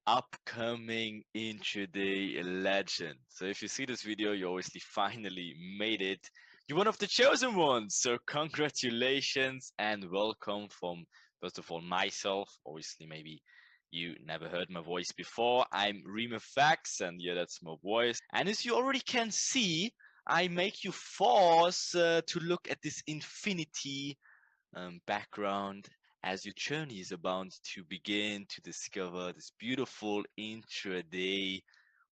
upcoming intraday legend. So if you see this video, you obviously finally made it. You're one of the chosen ones. So congratulations and welcome from, first of all, myself. Obviously, maybe you never heard my voice before. I'm Remafax, and yeah, that's my voice. And as you already can see, I make you force to look at this infinity background as your journey is about to begin to discover this beautiful intraday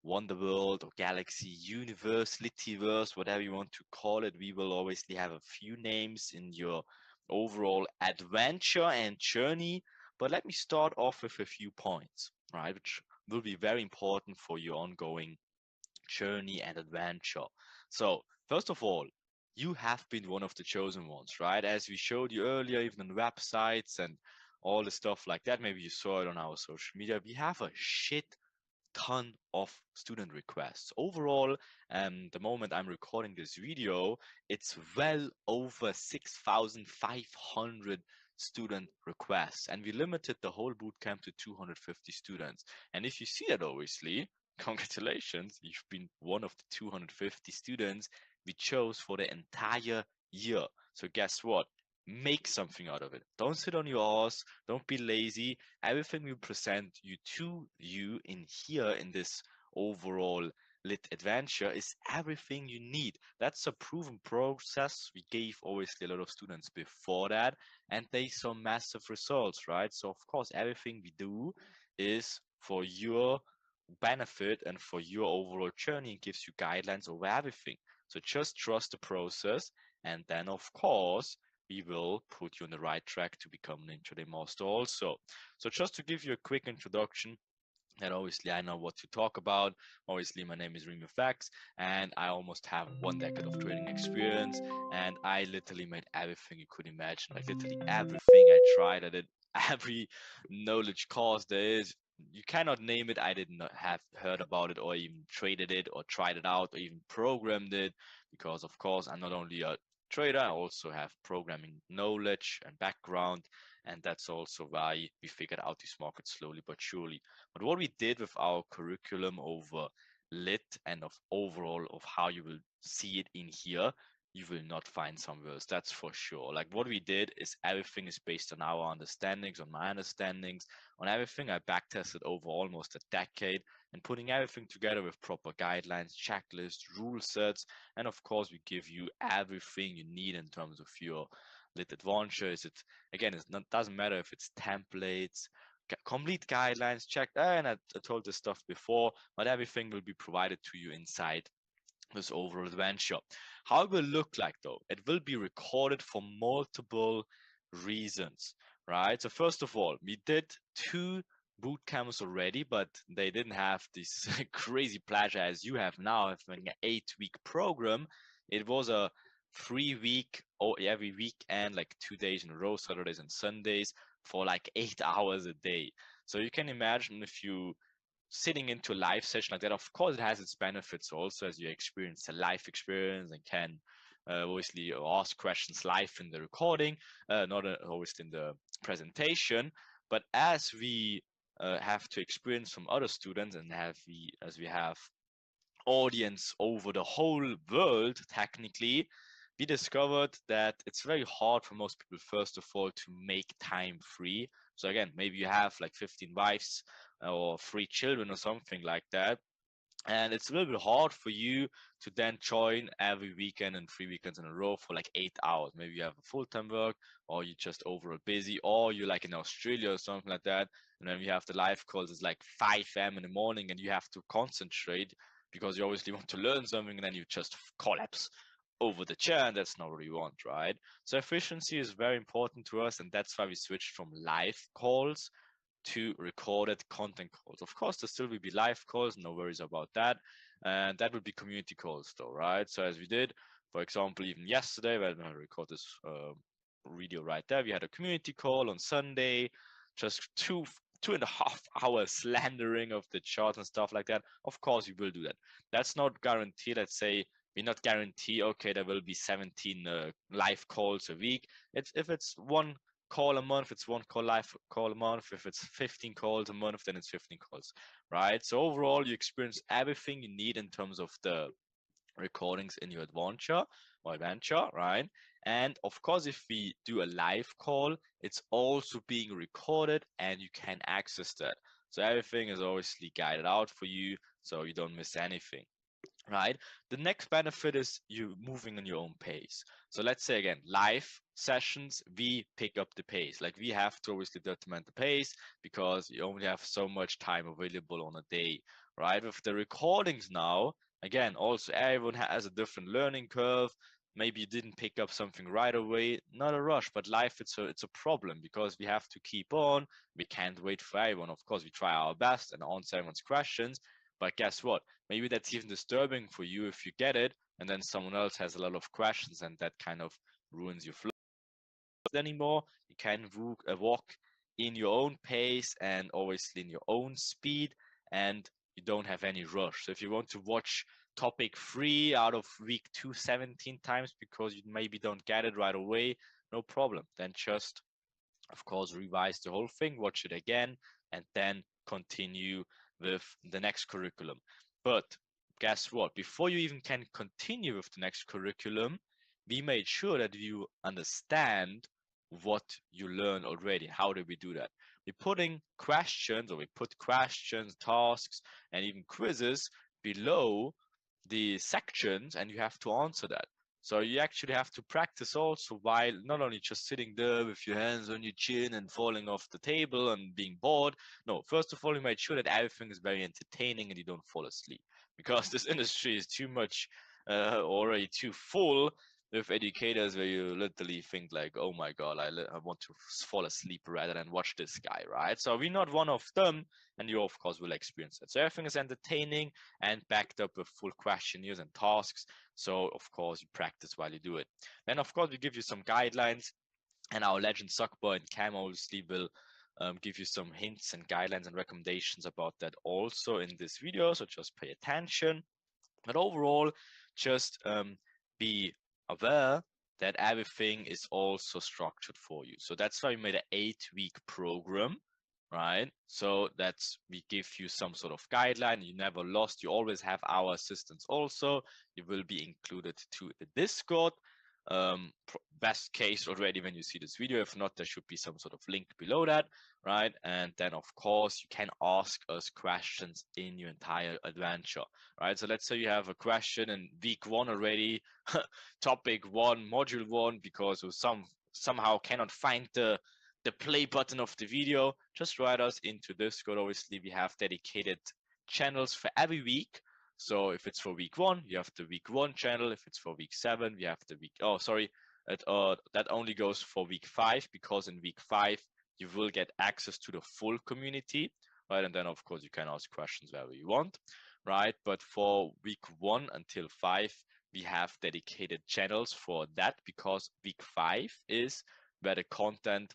wonder world or galaxy universe, litiverse, whatever you want to call it. We will obviously have a few names in your overall adventure and journey, but let me start off with a few points, right, which will be very important for your ongoing journey and adventure. So, first of all, you have been one of the chosen ones, right? As we showed you earlier, even on websites and all the stuff like that. Maybe you saw it on our social media. We have a shit ton of student requests. Overall, the moment I'm recording this video, it's well over 6,500 student requests, and we limited the whole bootcamp to 250 students. And if you see that, obviously, congratulations, you've been one of the 250 students we chose for the entire year. So guess what? Make something out of it. Don't sit on your ass. Don't be lazy. Everything we present you to you in here in this overall lit adventure is everything you need. That's a proven process. We gave obviously a lot of students before that, and they saw massive results, right? So of course, everything we do is for your benefit and for your overall journey and gives you guidelines over everything. So just trust the process, and then of course we will put you on the right track to become an intraday master also. So just to give you a quick introduction, and obviously I know what to talk about. Obviously my name is Remy Fax, and I almost have 1 decade of trading experience, and I literally made everything you could imagine, like literally everything. I tried at it, every knowledge course there is. You cannot name it I did not have heard about it or even traded it or tried it out or even programmed it, because of course I'm not only a trader, I also have programming knowledge and background, and that's also why we figured out this market slowly but surely. But what we did with our curriculum over lit and of overall of how you will see it in here, you will not find somewhere else, that's for sure. Like what we did is everything is based on our understandings, on my understandings, on everything. I backtested over almost a decade and putting everything together with proper guidelines, checklists, rule sets, and of course we give you everything you need in terms of your lit adventure. Is it, again, it doesn't matter if it's templates, complete guidelines checked, and I told this stuff before, but everything will be provided to you inside this overall adventure. How it will look like though, it will be recorded for multiple reasons, right? So first of all, we did 2 boot camps already, but they didn't have this crazy pleasure as you have now having an 8-week program. It was a 3-week or every weekend, like 2 days in a row, Saturdays and Sundays, for like 8 hours a day. So you can imagine if you sitting into a live session like that, of course it has its benefits also, as you experience a live experience and can obviously ask questions live in the recording, not always in the presentation. But as we have to experience from other students, and as we have audience over the whole world, technically, we discovered that it's very hard for most people, first of all, to make time free. So again, maybe you have like 15 wives or 3 children or something like that, and it's a little bit hard for you to then join every weekend and 3 weekends in a row for like 8 hours. Maybe you have a full-time work, or you're just overall busy, or you're like in Australia or something like that, and then we have the live calls, it's like 5 a.m. in the morning and you have to concentrate because you obviously want to learn something, and then you just collapse over the chair, and that's not what you want, right? So efficiency is very important to us, and that's why we switched from live calls to recorded content calls. Of course, there still will be live calls, no worries about that. And that would be community calls though, right? So as we did, for example, even yesterday, when I record this video right there, we had a community call on Sunday, just 2.5 hours slandering of the chart and stuff like that. Of course, we will do that. That's not guaranteed. Let's say we not guarantee, okay, there will be 17 live calls a week. If it's one call a month, it's 1 call live call a month. If it's 15 calls a month, then it's 15 calls, right? So overall, you experience everything you need in terms of the recordings in your adventure, right? And of course, if we do a live call, it's also being recorded and you can access that. So everything is obviously guided out for you, so you don't miss anything, right? The next benefit is you moving on your own pace. So let's say again, live sessions, we pick up the pace. Like we have to obviously determine the pace because you only have so much time available on a day, right? With the recordings now, again, also everyone has a different learning curve. Maybe you didn't pick up something right away, not a rush, but life it's a problem because we have to keep on. We can't wait for everyone. Of course, we try our best and answer everyone's questions, but guess what? Maybe that's even disturbing for you if you get it and then someone else has a lot of questions and that kind of ruins your flow anymore. You can walk in your own pace and obviously in your own speed, and you don't have any rush. So if you want to watch topic 3 out of week 2 17 times because you maybe don't get it right away, no problem. Then just, of course, revise the whole thing, watch it again, and then continue with the next curriculum. But guess what? Before you even can continue with the next curriculum, we made sure that you understand what you learned already. How did we do that? We're putting questions, or we put questions, tasks, and even quizzes below the sections, and you have to answer that. So you actually have to practice also while not only just sitting there with your hands on your chin and falling off the table and being bored. No, first of all, you made sure that everything is very entertaining and you don't fall asleep, because this industry is too much already too full with educators where you literally think like, oh my god, I want to fall asleep rather than watch this guy, right? So we're not one of them, and you of course will experience that. So everything is entertaining and backed up with full questionnaires and tasks. So of course you practice while you do it. Then of course we give you some guidelines, and our legend Sukba and Cam obviously will give you some hints and guidelines and recommendations about that also in this video. So just pay attention. But overall, just be aware that everything is also structured for you. So that's why we made an 8-week program, right? So that's we give you some sort of guideline. You never lost. You always have our assistance also. You will be included to the Discord. Best case already when you see this video. If not, there should be some sort of link below that, right? And then of course you can ask us questions in your entire adventure, right? So let's say you have a question in week 1 already, topic 1, module 1, because you somehow cannot find the play button of the video. Just write us into Discord. Obviously we have dedicated channels for every week. So if it's for week 1, you have the week 1 channel. If it's for week 7, we have the week, oh sorry, that only goes for week 5, because in week 5 you will get access to the full community, right? And then of course you can ask questions wherever you want, right? But for week 1 until 5, we have dedicated channels for that, because week 5 is where the content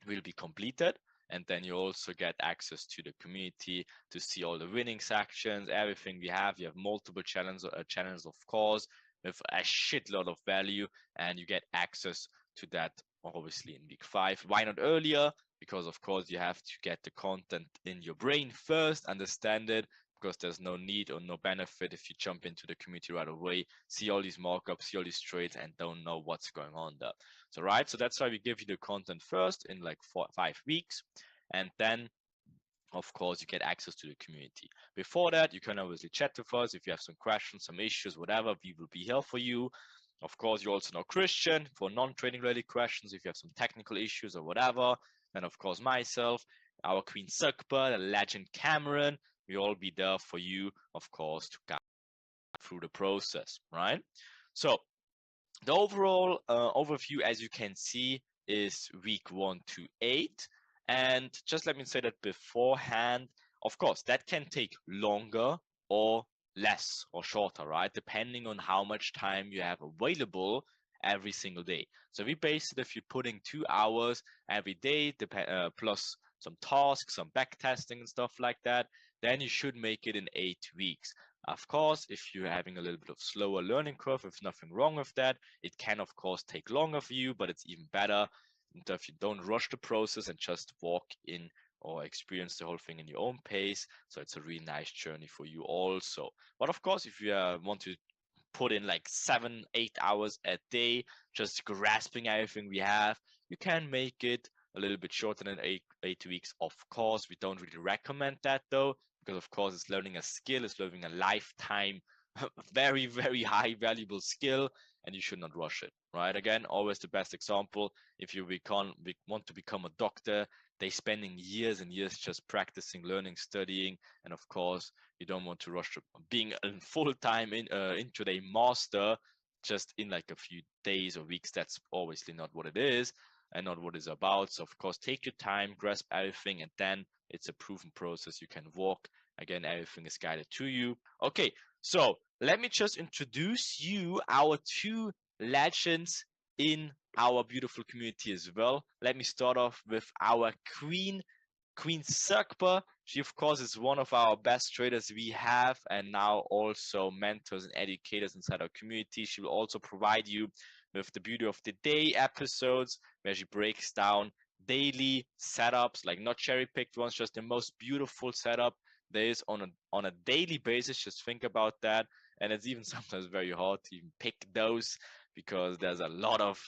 will be completed, and then you also get access to the community to see all the winning sections, everything we have. You have multiple channels of course with a shitload of value, and you get access to that obviously in week 5. Why not earlier? Because of course you have to get the content in your brain first, understand it, because there's no need or no benefit if you jump into the community right away, see all these markups, see all these trades, and don't know what's going on there. So right, so that's why we give you the content first in like 5 weeks, and then of course you get access to the community. Before that, you can obviously chat with us if you have some questions, some issues, whatever. We will be here for you. Of course, you also know Christian for non-trading related questions. If you have some technical issues or whatever, then of course myself, our Queen Sukba, the legend Cameron, we all be there for you, of course, to guide through the process, right? So the overall overview, as you can see, is week 1 to 8. And just let me say that beforehand, of course, that can take longer or less or shorter, right? Depending on how much time you have available every single day. So we base it if you're putting 2 hours every day, plus some tasks, some back testing and stuff like that, then you should make it in 8 weeks. Of course, if you're having a little bit of slower learning curve, if nothing wrong with that, it can of course take longer for you, but it's even better If you don't rush the process and just walk in or experience the whole thing in your own pace. So it's a really nice journey for you also. But of course, if you want to put in like 7-8 hours a day just grasping everything we have, you can make it a little bit shorter than 8 weeks. Of course, we don't really recommend that though, because of course it's learning a skill, it's learning a lifetime very, very high valuable skill, and you should not rush it, right? Again, always the best example. If you want to become a doctor, they spending years and years just practicing, learning, studying, and of course, you don't want to rush being in full time into a master just in like a few days or weeks. That's obviously not what it is and not what it's about. So of course, take your time, grasp everything, and then it's a proven process. You can walk. Again, everything is guided to you. Okay, so let me just introduce you our two legends in our beautiful community as well. Let me start off with our Queen Sakpa. She, of course, is one of our best traders we have, and now also mentors and educators inside our community. She will also provide you with the Beauty of the Day episodes where she breaks down daily setups, like not cherry picked ones, just the most beautiful setup there is on a daily basis. Just think about that. And it's even sometimes very hard to even pick those because there's a lot of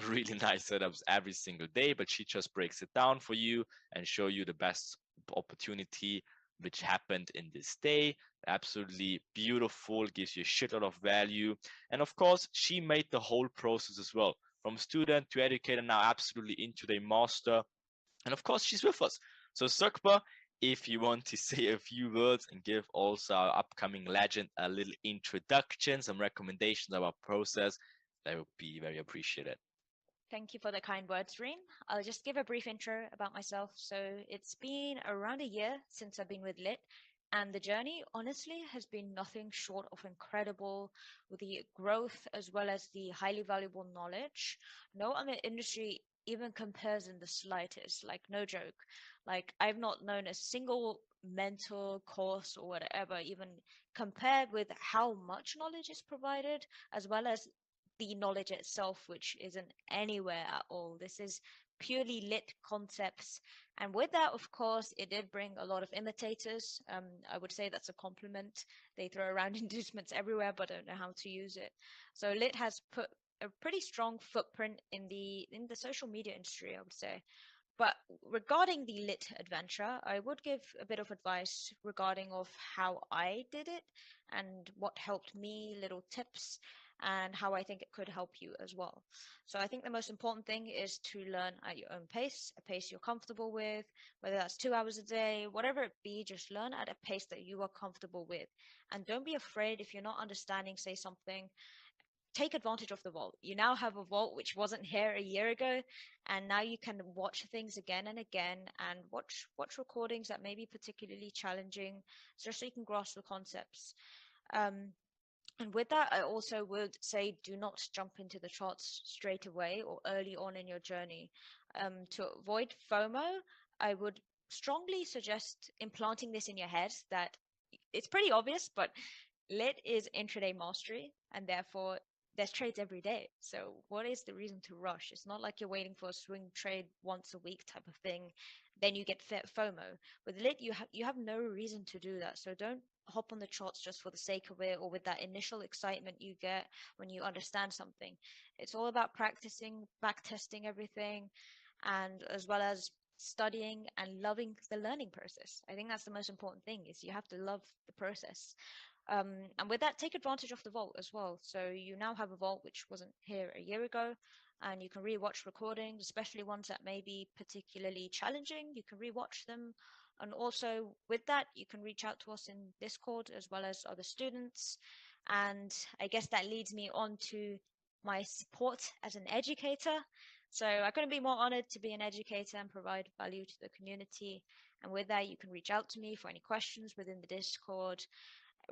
really nice setups every single day, but she just breaks it down for you and show you the best opportunity which happened in this day. Absolutely beautiful, gives you a shitload of value. And of course, she made the whole process as well, from student to educator, now absolutely into the master. And of course, she's with us. So Sukba, if you want to say a few words and give also our upcoming legend a little introduction, some recommendations of our process, that would be very appreciated. Thank you for the kind words, Reen. I'll just give a brief intro about myself. So, it's been around a year since I've been with Lit, and the journey honestly has been nothing short of incredible with the growth as well as the highly valuable knowledge. No other industry even compares in the slightest, like, no joke. Like, I've not known a single mentor course or whatever even compared with how much knowledge is provided as well as the knowledge itself, which isn't anywhere at all. This is purely lit concepts. And with that, of course, it did bring a lot of imitators. I would say that's a compliment. They throw around inducements everywhere, but don't know how to use it. So lit has put a pretty strong footprint in the social media industry, I would say. But regarding the lit adventure, I would give a bit of advice regarding of how I did it and what helped me, little tips, and how I think it could help you as well. So I think the most important thing is to learn at your own pace, a pace you're comfortable with, whether that's 2 hours a day, whatever it be, just learn at a pace that you are comfortable with. And don't be afraid if you're not understanding, say something, take advantage of the vault. You now have a vault which wasn't here a year ago, and now you can watch things again and again and watch recordings that may be particularly challenging, just so you can grasp the concepts. Um, and with that, I also would say do not jump into the charts straight away or early on in your journey. To avoid FOMO, I would strongly suggest implanting this in your head that it's pretty obvious, but lit is intraday mastery, and therefore there's trades every day. So what is the reason to rush? It's not like you're waiting for a swing trade once a week type of thing. Then you get FOMO. With lit, you have no reason to do that. So don't hop on the charts just for the sake of it or with that initial excitement you get when you understand something. It's all about practicing, back testing everything, and as well as studying and loving the learning process. I think that's the most important thing is you have to love the process. And with that, take advantage of the vault as well. So you now have a vault which wasn't here a year ago, and you can rewatch recordings, especially ones that may be particularly challenging. You can rewatch them. And also with that, you can reach out to us in Discord as well as other students. And I guess that leads me on to my support as an educator. So I couldn't be more honored to be an educator and provide value to the community. And with that, you can reach out to me for any questions within the Discord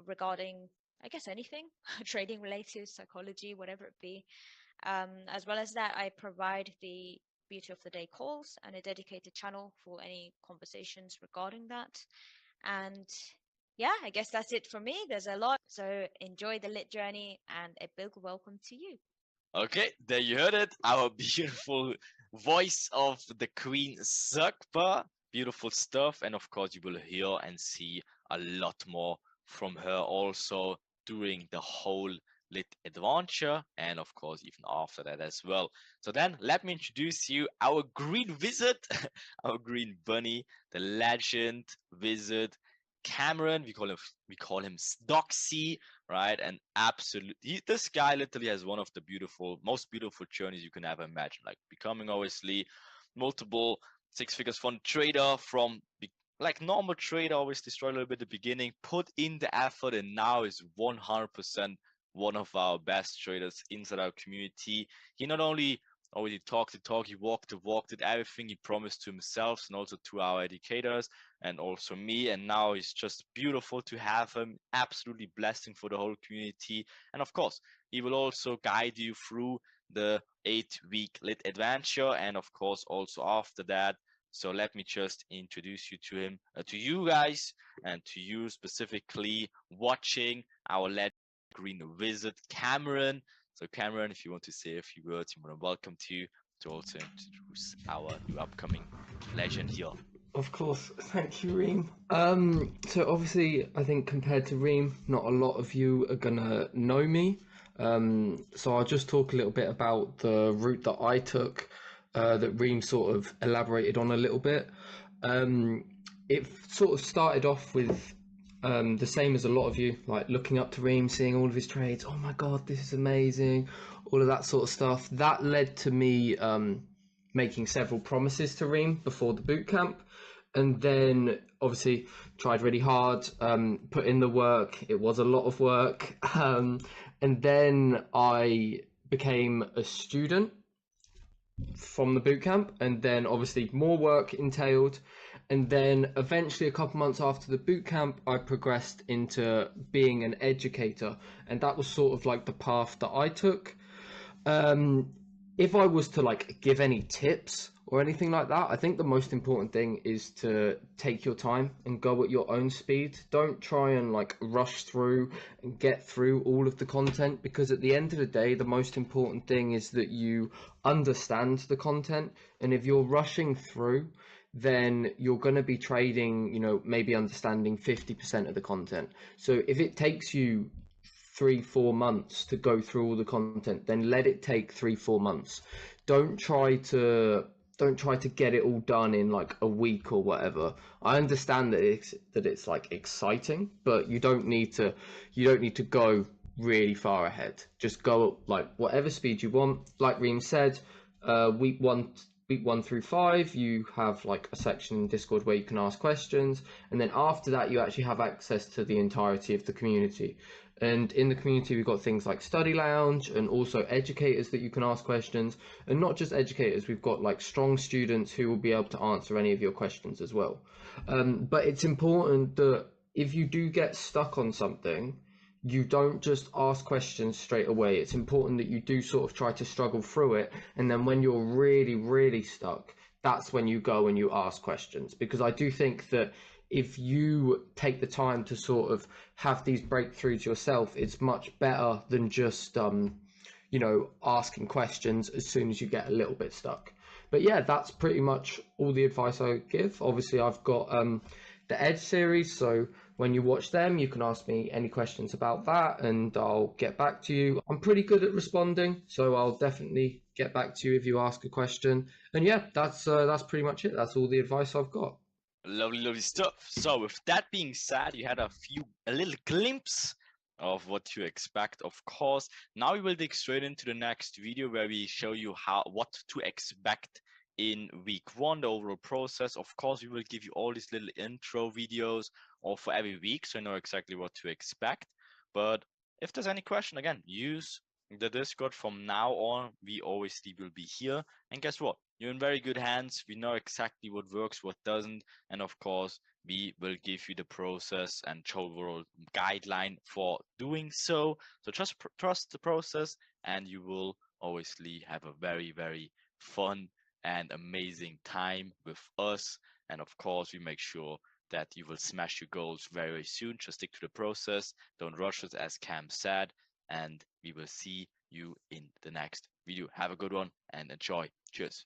regarding, I guess, anything trading related, psychology, whatever it be. As well as that, I provide the Beauty of the Day calls and a dedicated channel for any conversations regarding that. And yeah, I guess that's it for me. There's a lot. So enjoy the lit journey and a big welcome to you. Okay, there you heard it. Our beautiful voice of the Queen Zugba. Beautiful stuff. And of course, you will hear and see a lot more from her also during the whole lit adventure, and of course even after that as well. So then let me introduce you our green wizard, our green bunny, the legend wizard Cameron. We call him Stocksy, right? And this guy literally has one of the most beautiful journeys you can ever imagine, like becoming obviously multiple six figures fund trader from like normal trader, always destroy a little bit at the beginning, put in the effort, and now is 100% one of our best traders inside our community. He not only already talked the talk, he walked the walk, did everything he promised to himself and also to our educators and also me. And now it's just beautiful to have him, absolutely blessing for the whole community. And of course, he will also guide you through the 8-week lit adventure, and of course also after that. So let me just introduce you to him, to you guys, and to you specifically watching our green wizard Cameron. So Cameron, if you want to say a few words, you're more than welcome to also introduce our new upcoming legend here. Of course, thank you, Reem. So obviously, I think compared to Reem, not a lot of you are gonna know me. So I'll just talk a little bit about the route that I took, that Reem sort of elaborated on a little bit. It sort of started off with the same as a lot of you, like looking up to Reem, seeing all of his trades. Oh my God, this is amazing! All of that sort of stuff. That led to me making several promises to Reem before the boot camp. And then obviously tried really hard, put in the work. It was a lot of work. And then I became a student from the boot camp, and then obviously more work entailed. And then eventually, a couple months after the boot camp, I progressed into being an educator, and that was sort of like the path that I took. If I was to like give any tips or anything like that, I think the most important thing is to take your time and go at your own speed. Don't try and like rush through and get through all of the content, because at the end of the day, the most important thing is that you understand the content. And if you're rushing through, then you're going to be trading, maybe understanding 50% of the content. So if it takes you 3-4 months to go through all the content, then let it take 3-4 months. Don't try to get it all done in like a week or whatever. I understand that it's like exciting, but you don't need to go really far ahead. Just go at like whatever speed you want. Like Reem said, week 1 through 5, you have like a section in Discord where you can ask questions, and then after that you actually have access to the entirety of the community. And in the community, we've got things like Study Lounge and also educators that you can ask questions. And not just educators, we've got like strong students who will be able to answer any of your questions as well. But it's important that if you do get stuck on something, you don't just ask questions straight away. It's important that you do sort of try to struggle through it. And then when you're really, really stuck, that's when you go and you ask questions. Because I do think that if you take the time to sort of have these breakthroughs yourself, it's much better than just asking questions as soon as you get a little bit stuck. But yeah, that's pretty much all the advice I give. Obviously, I've got the Edge series, so when you watch them, you can ask me any questions about that and I'll get back to you. I'm pretty good at responding, so I'll definitely get back to you if you ask a question. And yeah, that's pretty much it. That's all the advice I've got. Lovely, lovely stuff. So with that being said, you had a little glimpse of what to expect, of course. Now we will dig straight into the next video where we show you what to expect in week 1, the overall process. Of course, we will give you all these little intro videos for every week, so you know exactly what to expect. But if there's any question, again, use the Discord. From now on, we obviously will be here. And guess what? You're in very good hands. We know exactly what works, what doesn't. And of course, we will give you the process and overall guideline for doing so. So just trust the process and you will obviously have a very, very fun and amazing time with us. And of course, we make sure that you will smash your goals very, very soon. Just stick to the process. Don't rush it, as Cam said. And we will see you in the next video. Have a good one and enjoy. Cheers.